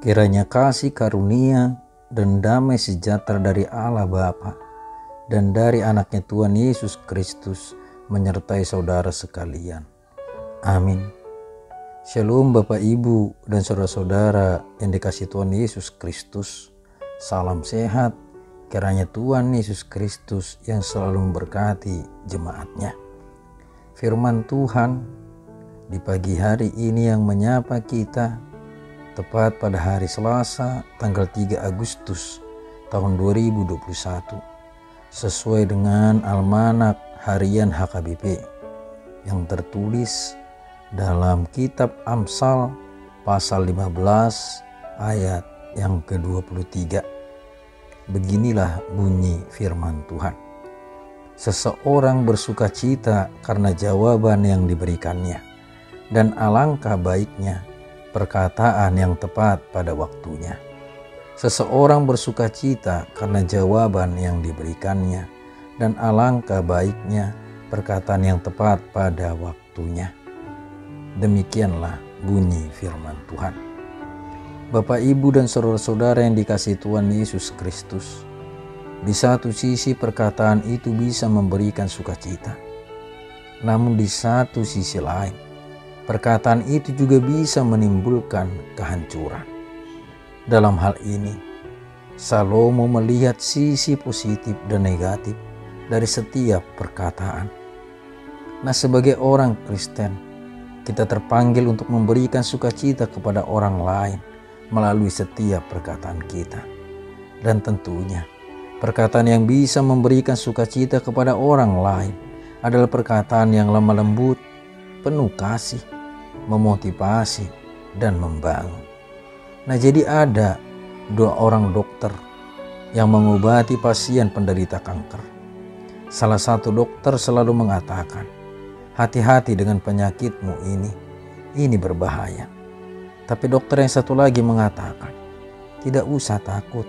Kiranya kasih karunia dan damai sejahtera dari Allah Bapa dan dari anaknya Tuhan Yesus Kristus menyertai saudara sekalian. Amin. Shalom Bapak Ibu dan saudara-saudara yang dikasihi Tuhan Yesus Kristus. Salam sehat, kiranya Tuhan Yesus Kristus yang selalu memberkati jemaatnya. Firman Tuhan di pagi hari ini yang menyapa kita tepat pada hari Selasa tanggal 3 Agustus tahun 2021 sesuai dengan Almanak Harian HKBP yang tertulis dalam kitab Amsal pasal 15 ayat yang ke-23. Beginilah bunyi firman Tuhan. Seseorang bersuka cita karena jawaban yang diberikannya, dan alangkah baiknya perkataan yang tepat pada waktunya. Seseorang bersuka cita karena jawaban yang diberikannya, dan alangkah baiknya perkataan yang tepat pada waktunya. Demikianlah bunyi firman Tuhan. Bapak, Ibu, dan saudara-saudara yang dikasihi Tuhan Yesus Kristus, di satu sisi perkataan itu bisa memberikan sukacita, namun di satu sisi lain perkataan itu juga bisa menimbulkan kehancuran. Dalam hal ini, Salomo melihat sisi positif dan negatif dari setiap perkataan. Nah, sebagai orang Kristen, kita terpanggil untuk memberikan sukacita kepada orang lain melalui setiap perkataan kita. Dan tentunya, perkataan yang bisa memberikan sukacita kepada orang lain adalah perkataan yang lemah lembut, penuh kasih, memotivasi, dan membangun. Nah, jadi ada 2 orang dokter yang mengobati pasien penderita kanker. Salah satu dokter selalu mengatakan, hati-hati dengan penyakitmu ini berbahaya. Tapi dokter yang satu lagi mengatakan, tidak usah takut,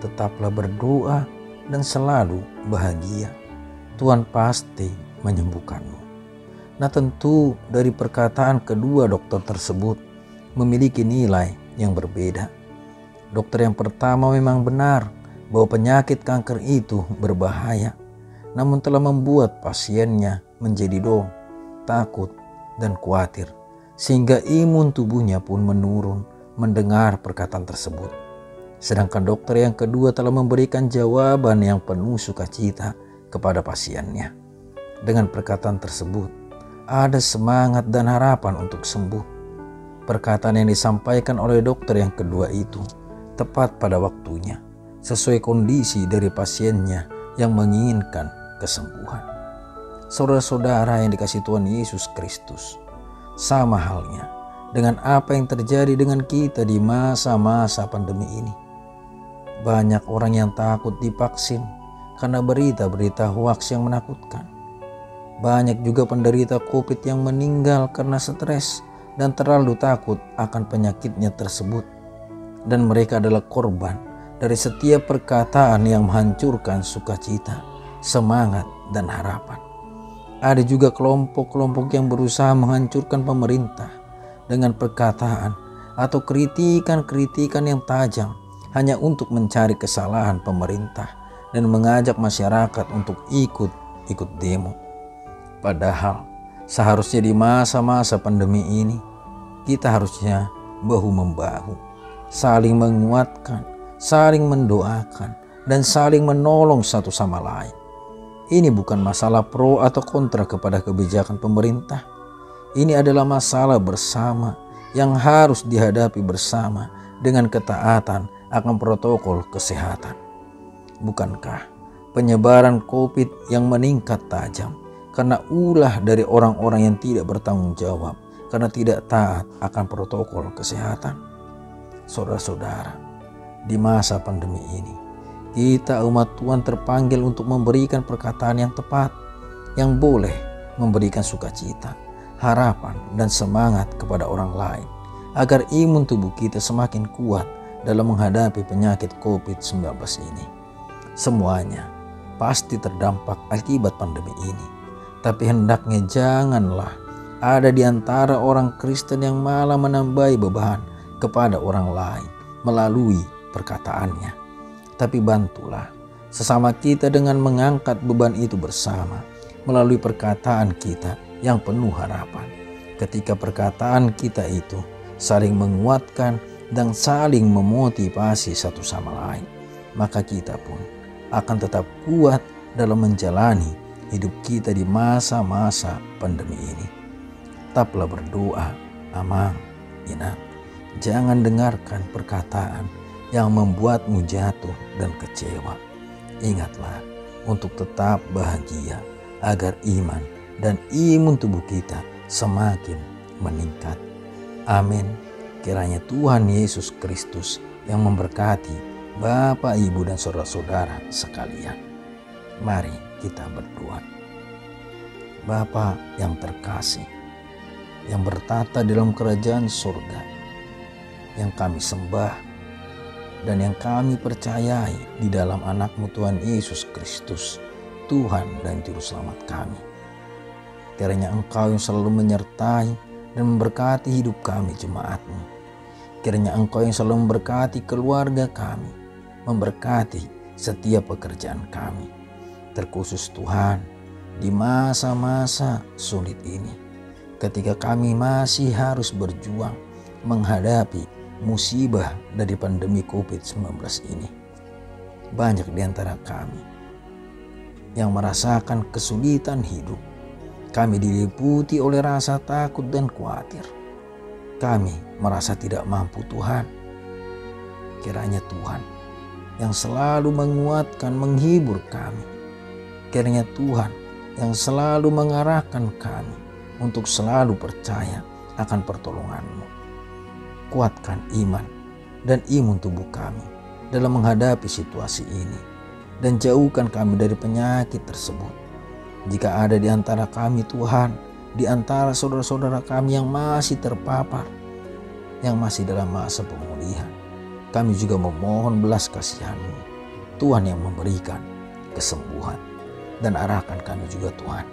tetaplah berdoa dan selalu bahagia. Tuhan pasti menyembuhkanmu. Nah, tentu dari perkataan kedua dokter tersebut memiliki nilai yang berbeda. Dokter yang pertama memang benar bahwa penyakit kanker itu berbahaya, namun telah membuat pasiennya menjadi down, takut, dan khawatir, sehingga imun tubuhnya pun menurun mendengar perkataan tersebut. Sedangkan dokter yang kedua telah memberikan jawaban yang penuh sukacita kepada pasiennya. Dengan perkataan tersebut, ada semangat dan harapan untuk sembuh. Perkataan yang disampaikan oleh dokter yang kedua itu tepat pada waktunya, sesuai kondisi dari pasiennya yang menginginkan kesembuhan. Saudara-saudara yang dikasihi Tuhan Yesus Kristus, sama halnya dengan apa yang terjadi dengan kita di masa-masa pandemi ini. Banyak orang yang takut divaksin karena berita-berita hoaks yang menakutkan. Banyak juga penderita COVID yang meninggal karena stres dan terlalu takut akan penyakitnya tersebut. Dan mereka adalah korban dari setiap perkataan yang menghancurkan sukacita, semangat, dan harapan. Ada juga kelompok-kelompok yang berusaha menghancurkan pemerintah dengan perkataan atau kritikan-kritikan yang tajam hanya untuk mencari kesalahan pemerintah dan mengajak masyarakat untuk ikut demo. Padahal seharusnya di masa-masa pandemi ini kita harusnya bahu-membahu, saling menguatkan, saling mendoakan, dan saling menolong satu sama lain. Ini bukan masalah pro atau kontra kepada kebijakan pemerintah. Ini adalah masalah bersama yang harus dihadapi bersama dengan ketaatan akan protokol kesehatan. Bukankah penyebaran COVID yang meningkat tajam karena ulah dari orang-orang yang tidak bertanggung jawab karena tidak taat akan protokol kesehatan? Saudara-saudara, di masa pandemi ini, kita umat Tuhan terpanggil untuk memberikan perkataan yang tepat, yang boleh memberikan sukacita, harapan, dan semangat kepada orang lain, agar imun tubuh kita semakin kuat dalam menghadapi penyakit COVID-19 ini. Semuanya pasti terdampak akibat pandemi ini. Tapi hendaknya janganlah ada di antara orang Kristen yang malah menambahi beban kepada orang lain melalui perkataannya. Tapi bantulah sesama kita dengan mengangkat beban itu bersama melalui perkataan kita yang penuh harapan. Ketika perkataan kita itu saling menguatkan dan saling memotivasi satu sama lain, maka kita pun akan tetap kuat dalam menjalani hidup kita di masa-masa pandemi ini. Tetaplah berdoa, amang, inang. Jangan dengarkan perkataan yang membuatmu jatuh dan kecewa. Ingatlah untuk tetap bahagia agar iman dan imun tubuh kita semakin meningkat. Amin. Kiranya Tuhan Yesus Kristus yang memberkati Bapak, Ibu, dan saudara-saudara sekalian. Mari kita berdoa. Bapa yang terkasih, yang bertata dalam kerajaan surga, yang kami sembah dan yang kami percayai di dalam anak-Mu Tuhan Yesus Kristus, Tuhan dan Juru Selamat kami. Kiranya Engkau yang selalu menyertai dan memberkati hidup kami jemaat-Mu. Kiranya Engkau yang selalu memberkati keluarga kami, memberkati setiap pekerjaan kami. Terkhusus Tuhan, di masa-masa sulit ini, ketika kami masih harus berjuang menghadapi musibah dari pandemi COVID-19 ini. Banyak di antara kami yang merasakan kesulitan hidup. Kami diliputi oleh rasa takut dan khawatir. Kami merasa tidak mampu Tuhan. Kiranya Tuhan yang selalu menguatkan, menghibur kami. Kiranya Tuhan yang selalu mengarahkan kami untuk selalu percaya akan pertolongan-Mu. Kuatkan iman dan imun tubuh kami dalam menghadapi situasi ini. Dan jauhkan kami dari penyakit tersebut. Jika ada di antara kami Tuhan, di antara saudara-saudara kami yang masih terpapar, yang masih dalam masa pemulihan, kami juga memohon belas kasihan-Mu, Tuhan yang memberikan kesembuhan. Dan arahkan kami juga Tuhan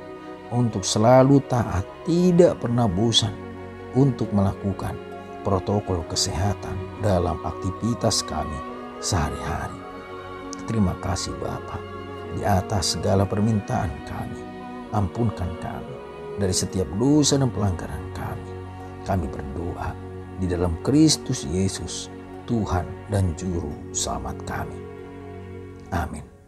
untuk selalu taat, tidak pernah bosan untuk melakukan protokol kesehatan dalam aktivitas kami sehari-hari. Terima kasih Bapa, di atas segala permintaan kami, ampunkan kami dari setiap dosa dan pelanggaran kami. Kami berdoa di dalam Kristus Yesus, Tuhan dan Juru Selamat kami. Amin.